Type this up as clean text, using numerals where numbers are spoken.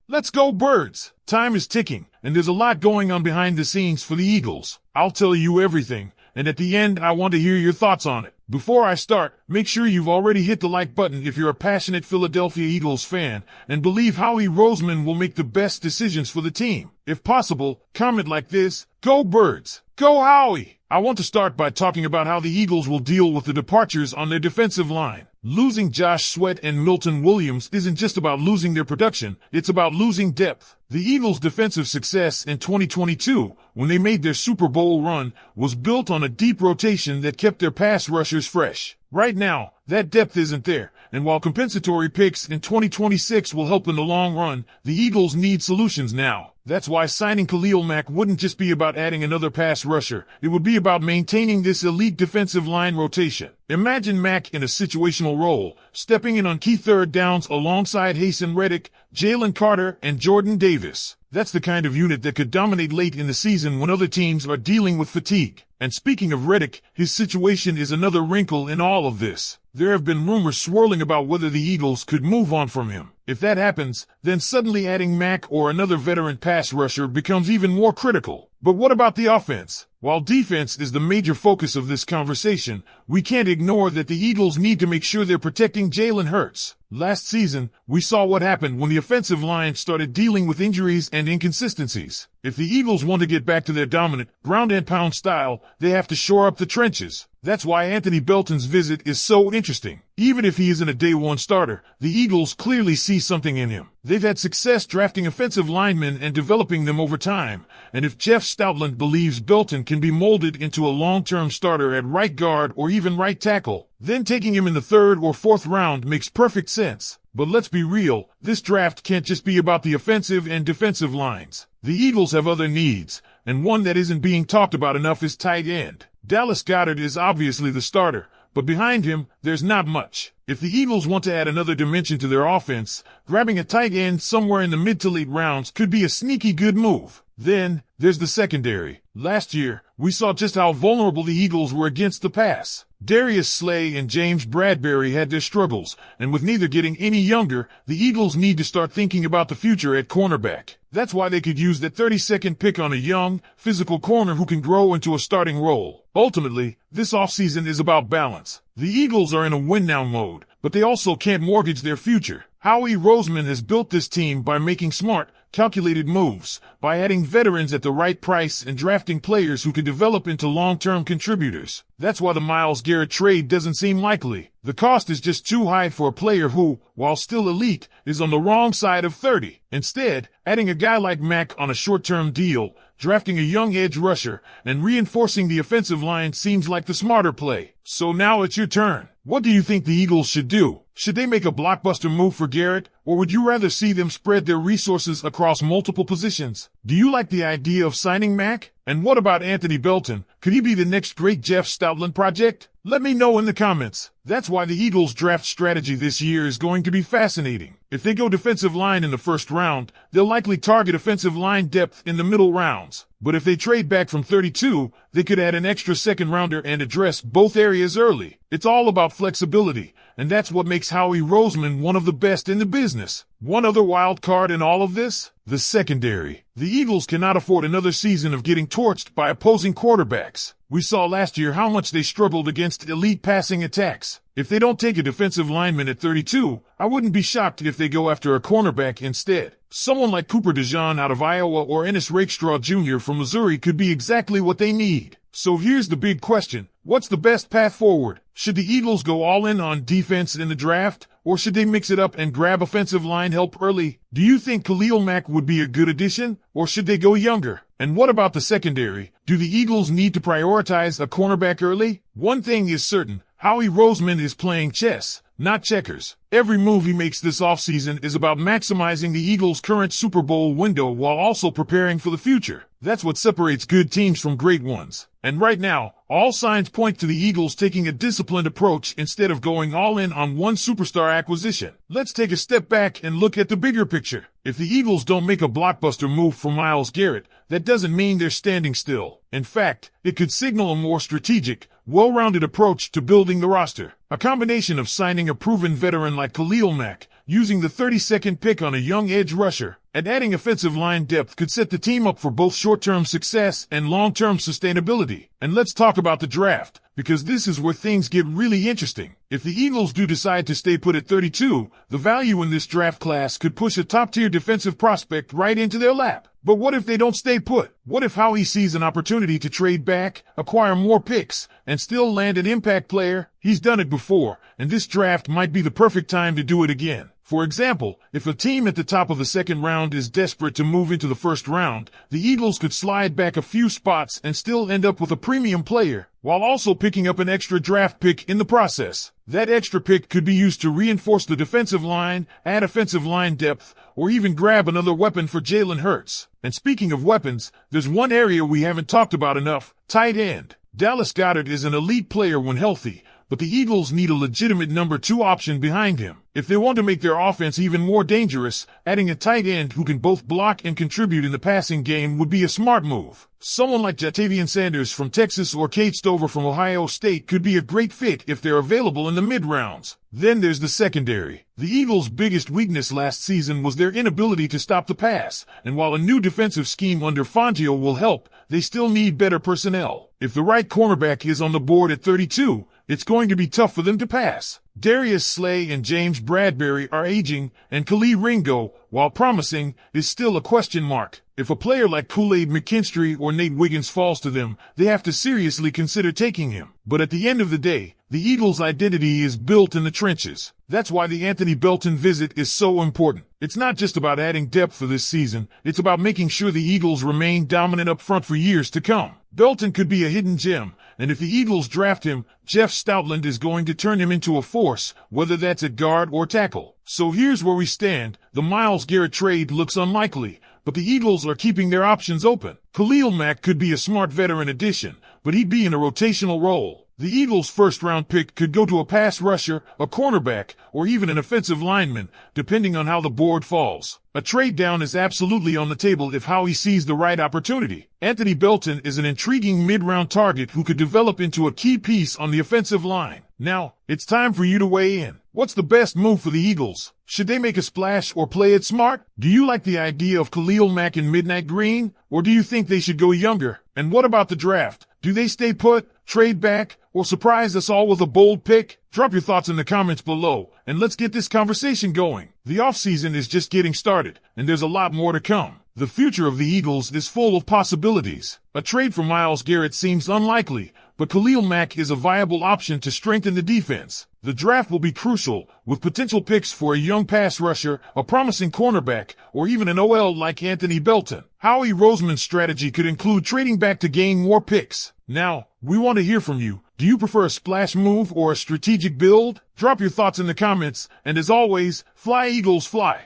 Let's go Birds! Time is ticking, and there's a lot going on behind the scenes for the Eagles. I'll tell you everything, and at the end I want to hear your thoughts on it. Before I start, make sure you've already hit the like button if you're a passionate Philadelphia Eagles fan and believe Howie Roseman will make the best decisions for the team. If possible, comment like this: Go Birds! Go Howie! I want to start by talking about how the Eagles will deal with the departures on their defensive line. Losing Josh Sweat and Milton Williams isn't just about losing their production, it's about losing depth. The Eagles' defensive success in 2022, when they made their Super Bowl run, was built on a deep rotation that kept their pass rushers fresh. Right now, that depth isn't there, and while compensatory picks in 2026 will help in the long run, the Eagles need solutions now. That's why signing Khalil Mack wouldn't just be about adding another pass rusher, it would be about maintaining this elite defensive line rotation. Imagine Mack in a situational role, stepping in on key third downs alongside Haason Reddick, Jalen Carter, and Jordan Davis. That's the kind of unit that could dominate late in the season when other teams are dealing with fatigue. And speaking of Reddick, his situation is another wrinkle in all of this. There have been rumors swirling about whether the Eagles could move on from him. If that happens, then suddenly adding Mack or another veteran pass rusher becomes even more critical. But what about the offense? While defense is the major focus of this conversation, we can't ignore that the Eagles need to make sure they're protecting Jalen Hurts. Last season, we saw what happened when the offensive line started dealing with injuries and inconsistencies. If the Eagles want to get back to their dominant, ground and pound style, they have to shore up the trenches. That's why Anthony Belton's visit is so interesting. Even if he isn't a day-one starter, the Eagles clearly see something in him. They've had success drafting offensive linemen and developing them over time, and if Jeff Stoutland believes Belton can be molded into a long-term starter at right guard or even right tackle, then taking him in the third or fourth round makes perfect sense. But let's be real, this draft can't just be about the offensive and defensive lines. The Eagles have other needs, and one that isn't being talked about enough is tight end. Dallas Goedert is obviously the starter, but behind him, there's not much. If the Eagles want to add another dimension to their offense, grabbing a tight end somewhere in the mid to late rounds could be a sneaky good move. Then, there's the secondary. Last year, we saw just how vulnerable the Eagles were against the pass. Darius Slay and James Bradbury had their struggles, and with neither getting any younger, the Eagles need to start thinking about the future at cornerback. That's why they could use that 32nd pick on a young, physical corner who can grow into a starting role. Ultimately, this offseason is about balance. The Eagles are in a win-now mode, but they also can't mortgage their future. Howie Roseman has built this team by making smart, calculated moves, by adding veterans at the right price and drafting players who can develop into long-term contributors. That's why the Myles Garrett trade doesn't seem likely. The cost is just too high for a player who, while still elite, is on the wrong side of 30. Instead, adding a guy like Mack on a short-term deal, drafting a young edge rusher, and reinforcing the offensive line seems like the smarter play. So now it's your turn. What do you think the Eagles should do? Should they make a blockbuster move for Garrett, or would you rather see them spread their resources across multiple positions? Do you like the idea of signing Mack? And what about Anthony Belton? Could he be the next great Jeff Stoutland project? Let me know in the comments. That's why the Eagles' draft strategy this year is going to be fascinating. If they go defensive line in the first round, they'll likely target offensive line depth in the middle rounds. But if they trade back from 32, they could add an extra second rounder and address both areas early. It's all about flexibility, and that's what makes Howie Roseman one of the best in the business. One other wild card in all of this? The secondary. The Eagles cannot afford another season of getting torched by opposing quarterbacks. We saw last year how much they struggled against elite passing attacks. If they don't take a defensive lineman at 32, I wouldn't be shocked if they go after a cornerback instead. Someone like Cooper DeJean out of Iowa or Ennis Rakestraw Jr. from Missouri could be exactly what they need. So here's the big question. What's the best path forward? Should the Eagles go all in on defense in the draft, or should they mix it up and grab offensive line help early? Do you think Khalil Mack would be a good addition, or should they go younger? And what about the secondary? Do the Eagles need to prioritize a cornerback early? One thing is certain, Howie Roseman is playing chess, not checkers. Every move he makes this offseason is about maximizing the Eagles' current Super Bowl window while also preparing for the future. That's what separates good teams from great ones. And right now, all signs point to the Eagles taking a disciplined approach instead of going all in on one superstar acquisition. Let's take a step back and look at the bigger picture. If the Eagles don't make a blockbuster move for Myles Garrett, that doesn't mean they're standing still. In fact, it could signal a more strategic, well-rounded approach to building the roster. A combination of signing a proven veteran like Khalil Mack, using the 32nd pick on a young edge rusher, and adding offensive line depth could set the team up for both short-term success and long-term sustainability. And let's talk about the draft, because this is where things get really interesting. If the Eagles do decide to stay put at 32, the value in this draft class could push a top-tier defensive prospect right into their lap. But what if they don't stay put? What if Howie sees an opportunity to trade back, acquire more picks, and still land an impact player? He's done it before, and this draft might be the perfect time to do it again. For example, if a team at the top of the second round is desperate to move into the first round, the Eagles could slide back a few spots and still end up with a premium player, while also picking up an extra draft pick in the process. That extra pick could be used to reinforce the defensive line, add offensive line depth, or even grab another weapon for Jalen Hurts. And speaking of weapons, there's one area we haven't talked about enough: tight end. Dallas Goedert is an elite player when healthy, but the Eagles need a legitimate number 2 option behind him. If they want to make their offense even more dangerous, adding a tight end who can both block and contribute in the passing game would be a smart move. Someone like Ja'Tavion Sanders from Texas or Cade Stover from Ohio State could be a great fit if they're available in the mid-rounds. Then there's the secondary. The Eagles' biggest weakness last season was their inability to stop the pass, and while a new defensive scheme under Fangio will help, they still need better personnel. If the right cornerback is on the board at 32, it's going to be tough for them to pass. Darius Slay and James Bradbury are aging, and Khalil Ringo, while promising, is still a question mark. If a player like Kool-Aid McKinstry or Nate Wiggins falls to them, they have to seriously consider taking him. But at the end of the day, the Eagles' identity is built in the trenches. That's why the Anthony Belton visit is so important. It's not just about adding depth for this season, it's about making sure the Eagles remain dominant up front for years to come. Belton could be a hidden gem, and if the Eagles draft him, Jeff Stoutland is going to turn him into a force, whether that's at guard or tackle. So here's where we stand. The Myles Garrett trade looks unlikely, but the Eagles are keeping their options open. Khalil Mack could be a smart veteran addition, but he'd be in a rotational role. The Eagles' first-round pick could go to a pass rusher, a cornerback, or even an offensive lineman, depending on how the board falls. A trade down is absolutely on the table if Howie sees the right opportunity. Anthony Belton is an intriguing mid-round target who could develop into a key piece on the offensive line. Now, it's time for you to weigh in. What's the best move for the Eagles? Should they make a splash or play it smart? Do you like the idea of Khalil Mack in midnight green? Or do you think they should go younger? And what about the draft? Do they stay put, trade back, or surprise us all with a bold pick? Drop your thoughts in the comments below, and let's get this conversation going. The offseason is just getting started, and there's a lot more to come. The future of the Eagles is full of possibilities. A trade for Myles Garrett seems unlikely, but Khalil Mack is a viable option to strengthen the defense. The draft will be crucial, with potential picks for a young pass rusher, a promising cornerback, or even an OL like Anthony Belton. Howie Roseman's strategy could include trading back to gain more picks. Now, we want to hear from you. Do you prefer a splash move or a strategic build? Drop your thoughts in the comments, and as always, fly Eagles fly!